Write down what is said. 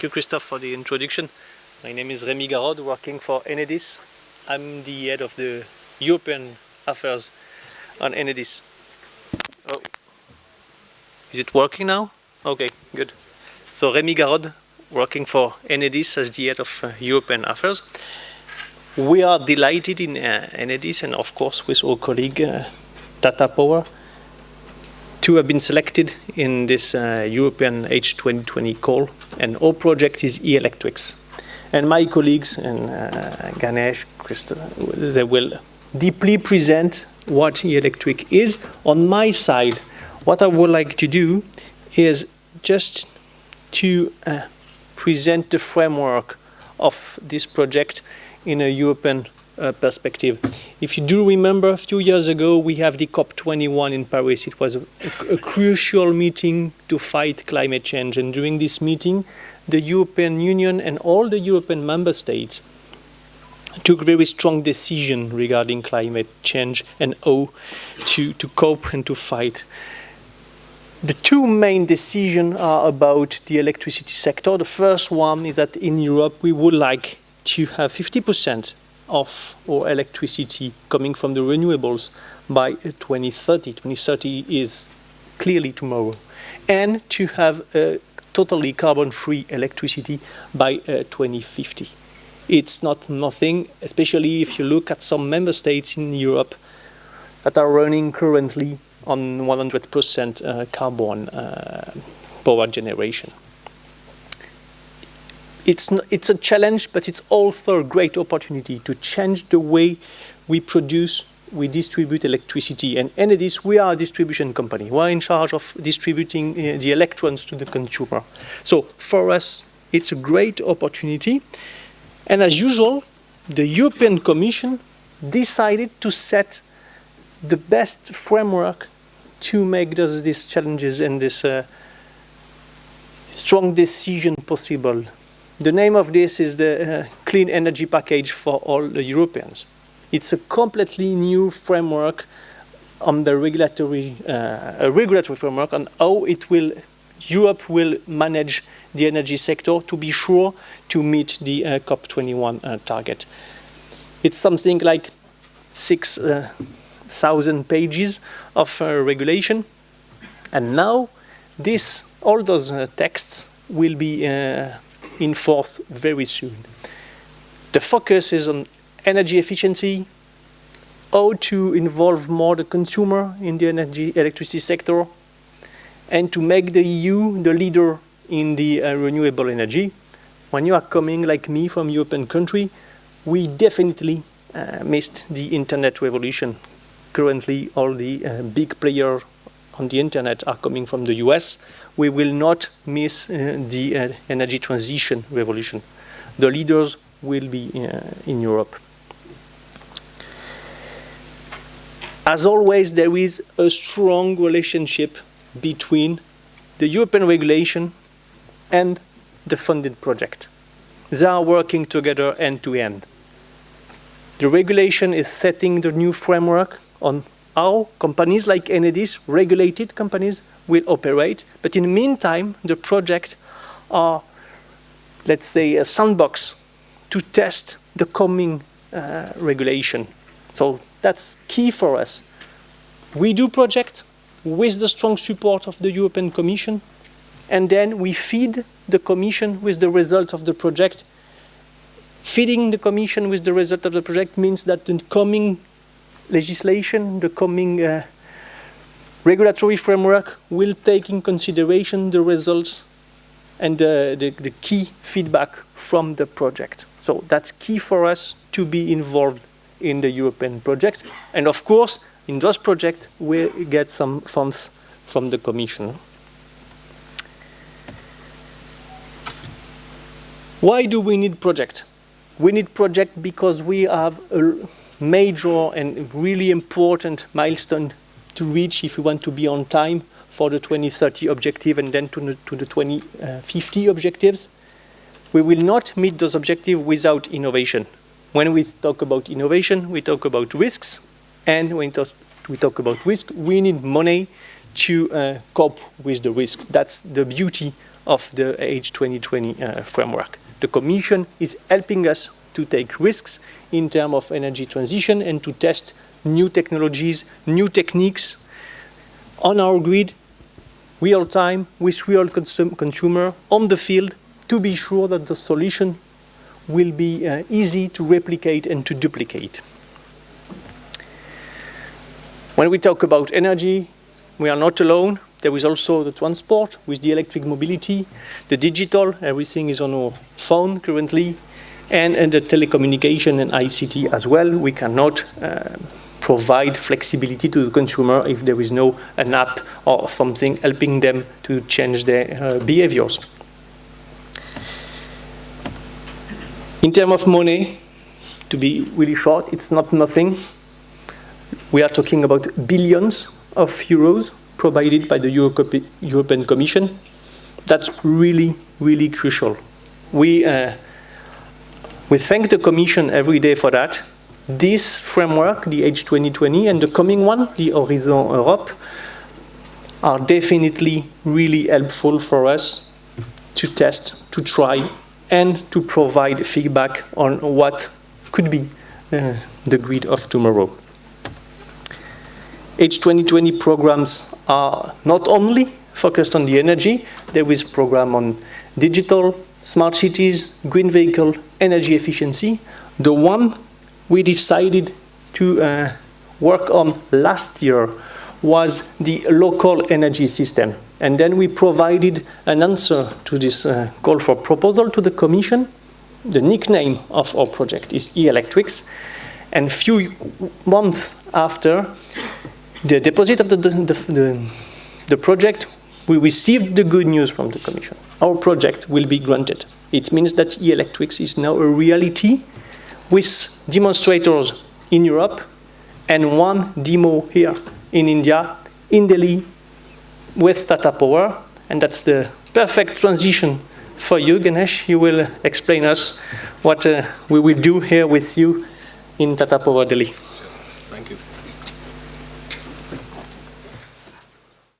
you, Christophe, for the introduction. My name is Rémy Garaude, working for ENEDIS. I'm the head of the European affairs on ENEDIS. Oh, is it working now? Okay, good. So Rémy Garaude, working for ENEDIS as the head of European affairs. We are delighted in ENEDIS and of course with our colleague Tata Power to have been selected in this European H 2020 call, and our project is e-electrics. And my colleagues and Ganesh, Christophe, they will deeply present what e-electric is. On my side, what I would like to do is just to present the framework of this project in a European perspective. If you do remember, a few years ago, we have the COP21 in Paris. It was a crucial meeting to fight climate change. And during this meeting, the European Union and all the European member states took very strong decisions regarding climate change and how to cope and to fight. The two main decisions are about the electricity sector. The first one is that in Europe, we would like to have 50% of our electricity coming from the renewables by 2030. 2030 is clearly tomorrow. And to have a totally carbon-free electricity by 2050. It's not nothing, especially if you look at some member states in Europe that are running currently on 100% carbon power generation. It's a challenge, but it's also a great opportunity to change the way we produce, we distribute electricity. And ENEDIS, we are a distribution company. We're in charge of distributing the electrons to the consumer. So for us, it's a great opportunity. And as usual, the European Commission decided to set the best framework to make these challenges and this strong decision possible. The name of this is the Clean Energy Package for all the Europeans. It's a completely new framework on the regulatory framework on how Europe will manage the energy sector to be sure to meet the COP21 target. It's something like 6,000 pages of regulation, and now all those texts will be in force very soon. The focus is on energy efficiency, how to involve more the consumer in the electricity sector, and to make the EU the leader in the renewable energy. When you are coming like me from European country, we definitely missed the internet revolution. Currently, all the big players on the internet are coming from the US. We will not miss the energy transition revolution. The leaders will be in Europe. As always, there is a strong relationship between the European regulation and the funded project. They are working together end to end. The regulation is setting the new framework on how companies like ENEDIS, regulated companies, will operate. But in the meantime, the projects are, let's say, a sandbox to test the coming regulation. So that's key for us. We do projects with the strong support of the European Commission, and then we feed the Commission with the result of the project. Feeding the Commission with the result of the project means that the coming legislation, the coming regulatory framework will take in consideration the results and the key feedback from the project. So that's key for us to be involved in the European project. And of course, in those projects, we get some funds from the Commission. Why do we need project? We need project because we have a major and really important milestone to reach if we want to be on time for the 2030 objective and then to the 2050 objectives. We will not meet those objectives without innovation. When we talk about innovation, we talk about risks, and when we talk about risk, we need money to cope with the risk. That's the beauty of the H 2020 framework. The Commission is helping us to take risks in terms of energy transition and to test new technologies, new techniques on our grid, real time, with real consumer on the field, to be sure that the solution will be easy to replicate and to duplicate. When we talk about energy, we are not alone. There is also the transport with the electric mobility, the digital, everything is on our phone currently, and the telecommunication and ICT as well. We cannot provide flexibility to the consumer if there is no an app or something helping them to change their behaviors. In terms of money, to be really short, it's not nothing. We are talking about billions of euros provided by the European Commission. That's really, really crucial. We thank the Commission every day for that. This framework, the H 2020, and the coming one, the Horizon Europe, are definitely really helpful for us to test, to try, and to provide feedback on what could be the grid of tomorrow. H 2020 programs are not only focused on the energy, there is a program on digital, smart cities, green vehicle, energy efficiency. The one we decided to work on last year was the local energy system. And then we provided an answer to this call for proposal to the Commission. The nickname of our project is e-electrics. And few months after the deposit of the project, we received the good news from the Commission. Our project will be granted. It means that e-electrics is now a reality with demonstrators in Europe and one demo here in India, in Delhi, with Tata Power. And that's the perfect transition for you, Ganesh. You will explain us what we will do here with you in Tata Power Delhi.